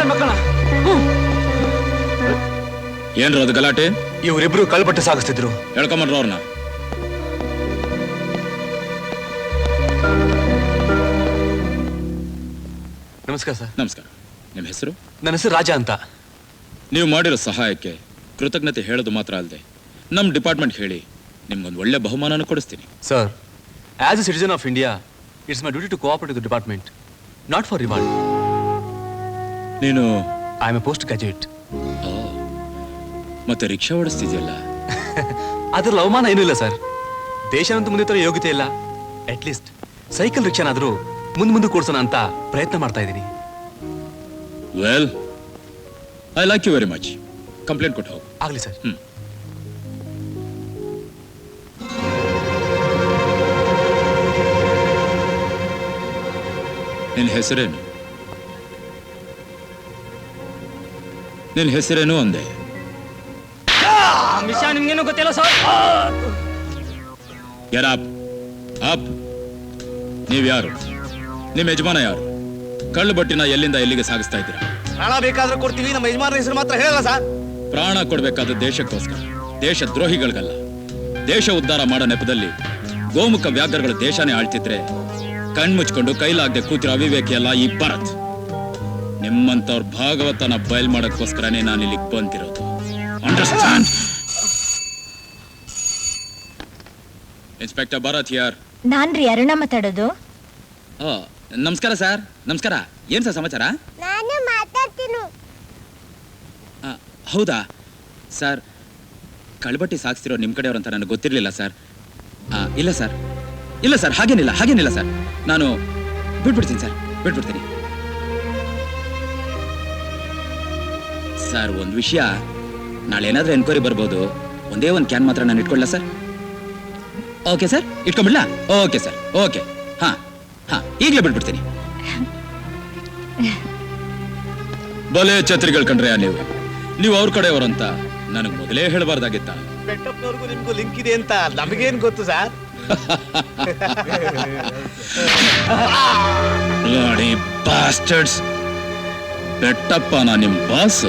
ನನ್ನ ಮಕ್ಕಳ. ಏನ್ರ ಅದು ಗಲಾಟೆ? ಇವರಿಬ್ರು ಕಳ್ಪಟ್ಟೆ ಸಾಗಿಸ್ತಿದ್ರು. ಹೇಳ್ಕೊಂಬನ್ರ ಅವ್ರನ್ನ. ನಮಸ್ಕಾರ ಸರ್. ನಮಸ್ಕಾರ. ನಿಮ್ಮ ಹೆಸರು? ನನ್ನ ಹೆಸರು ರಾಜ ಅಂತ. ನೀವು ಮಾಡಿರೋ ಸಹಾಯಕ್ಕೆ ಕೃತಜ್ಞತೆ ಹೇಳೋದು ಮಾತ್ರ ಅಲ್ಲದೆ ನಮ್ಮ ಡಿಪಾರ್ಟ್ಮೆಂಟ್ ಹೇಳಿ ನಿಮ್ಗೊಂದು ಒಳ್ಳೆ ಬಹುಮಾನನ ಕೊಡಿಸ್ತೀನಿ. Sir, as a citizen of India, it's my duty to cooperate with the department, not for reward. ನೀನು? I am a post graduate. ಮತ್ತೆ ರಿಕ್ಷಾ ಓಡಿಸ್ತಿದ್ಯಲ್ಲ? ಅದ್ರಲ್ಲಿ ಅವಮಾನ ಏನೂ ಇಲ್ಲ ಸರ್. ದೇಶನಂತೂ ಮುಂದೆ ತರೋ ಯೋಗ್ಯತೆ ಇಲ್ಲ. ಅಟ್ ಲೀಸ್ಟ್ ಸೈಕಲ್ ರಿಕ್ಷಾನಾದ್ರೂ ಮುಂದೆ ಕೂಡ್ಸೋಣ ಅಂತ ಪ್ರಯತ್ನ ಮಾಡ್ತಾ ಇದ್ದೀನಿ. Well, I like you very much. Complaint ಕೊಟ್ಟು ಹೋಗು. ಆಗಲಿ ಸರ್. ನಿನ್ನ ಹೆಸರೇನು? ನಿನ್ನ ಹೆಸರೇನು ಅಂದೆ? ವಿಷಯ ನಿಮ್ಗೇನು ಗೊತ್ತಿಲ್ಲ ಸರ್. ನೀವ್ಯಾರು? ನಿಮ್ಮ ಯಜಮಾನ ಯಾರು? ಕಳ್ಳು ಬಟ್ಟಿನ ಎಲ್ಲಿಂದ ಎಲ್ಲಿಗೆ ಸಾಗಿಸ್ತಾ ಇದ್ದೀರಾ? ಪ್ರಾಣ ಬೇಕಾದ್ರೆ ಕೊಡ್ತೀವಿ, ನಮ್ಮ ಯಜಮಾನ ಹೆಸರು ಮಾತ್ರ ಹೇಳಲ್ಲ ಸರ್. ಪ್ರಾಣ ಕೊಡ್ಬೇಕಾದ ದೇಶಕ್ಕೋಸ್ಕರ, ದೇಶ ದ್ರೋಹಿಗಳಿಗಲ್ಲ. ದೇಶ ಉದ್ಧಾರ ಮಾಡೋ ನೆಪದಲ್ಲಿ ಗೋಮುಖ ವ್ಯಾಘ್ರಗಳು ದೇಶನೇ ಆಳ್ತಿದ್ರೆ ಕಣ್ಮುಚ್ಕೊಂಡು ಕೈಲಾಗದೆ ಕೂತಿರೋ ಅವಿವೇಕಿ ಅಲ್ಲ ಈ ಭರತ್. ನಿಮ್ಮಂತವ್ರ ಭಾಗವತನ ಬಯಲ್ ಮಾಡೋಕ್ಕೋಸ್ಕರನೇ ನಾನು ಇಲ್ಲಿಗೆ ಬಂದಿರೋದು. ಅಂಡರ್ಸ್ಟ್ಯಾಂಡ್? ಇನ್ಸ್ಪೆಕ್ಟರ್ ಭರತ್ ಯಾರ್? ನಾನ್ರಿ ಅರುಣ ಮಾತಾಡೋದು. ನಮಸ್ಕಾರ ಸರ್. ನಮಸ್ಕಾರ. ಏನ್ ಸರ್ ಸಮಾಚಾರ? ನಾನು ಮಾತಾಡ್ತೀನಿ. ಹೌದಾ ಸರ್? ಕಳ್ಬಟ್ಟಿ ಸಾಗಿಸ್ತಿರೋ ನಿಮ್ಮ ಕಡೆಯವ್ರಂತ ನನಗೆ ಗೊತ್ತಿರಲಿಲ್ಲ ಸರ್. ಇಲ್ಲ ಸರ್, ಇಲ್ಲ ಸರ್, ಹಾಗೇನಿಲ್ಲ ಸರ್. ನಾನು ಬಿಟ್ಬಿಡ್ತೀನಿ ಸರ್, ಬಿಟ್ಬಿಡ್ತೀನಿ ಸರ್. ಒಂದು ವಿಷಯ, ನಾಳೆ ಏನಾದರೂ ಎನ್ಕ್ವೈರಿ ಬರ್ಬೋದು. ಒಂದೇ ಒಂದು ಕ್ಯಾನ್ ಮಾತ್ರ ನಾನು ಇಟ್ಕೊಳ್ಳ ಸರ್? ಓಕೆ ಸರ್, ಇಟ್ಕೊಂಡ್ಬಿಡ್ಲಾ? Okay sir, okay. ಹಾಂ, ಈಗಲೇ ಬಿಟ್ಬಿಡ್ತೀನಿ. ಬಲೆ ಛತ್ರಿಗಳು ಕಂಡ್ರೆ ನೀವು ಅವ್ರ ಕಡೆಯವರಂತ ನನಗೆ ಮೊದಲೇ ಹೇಳಬಾರ್ದಾಗಿತ್ತ? ಬೆಟ್ಟಪ್ಪನವ್ರಿಗೂ ನಿಮ್ಗೂ ಲಿಂಕ್ ಇದೆ ಅಂತ ನಮಗೇನು ಗೊತ್ತು ಸರ್? Bloody bastards. ಬೆಟ್ಟಪ್ಪನ ನಿಮ್ಮ ಬಾಸ್.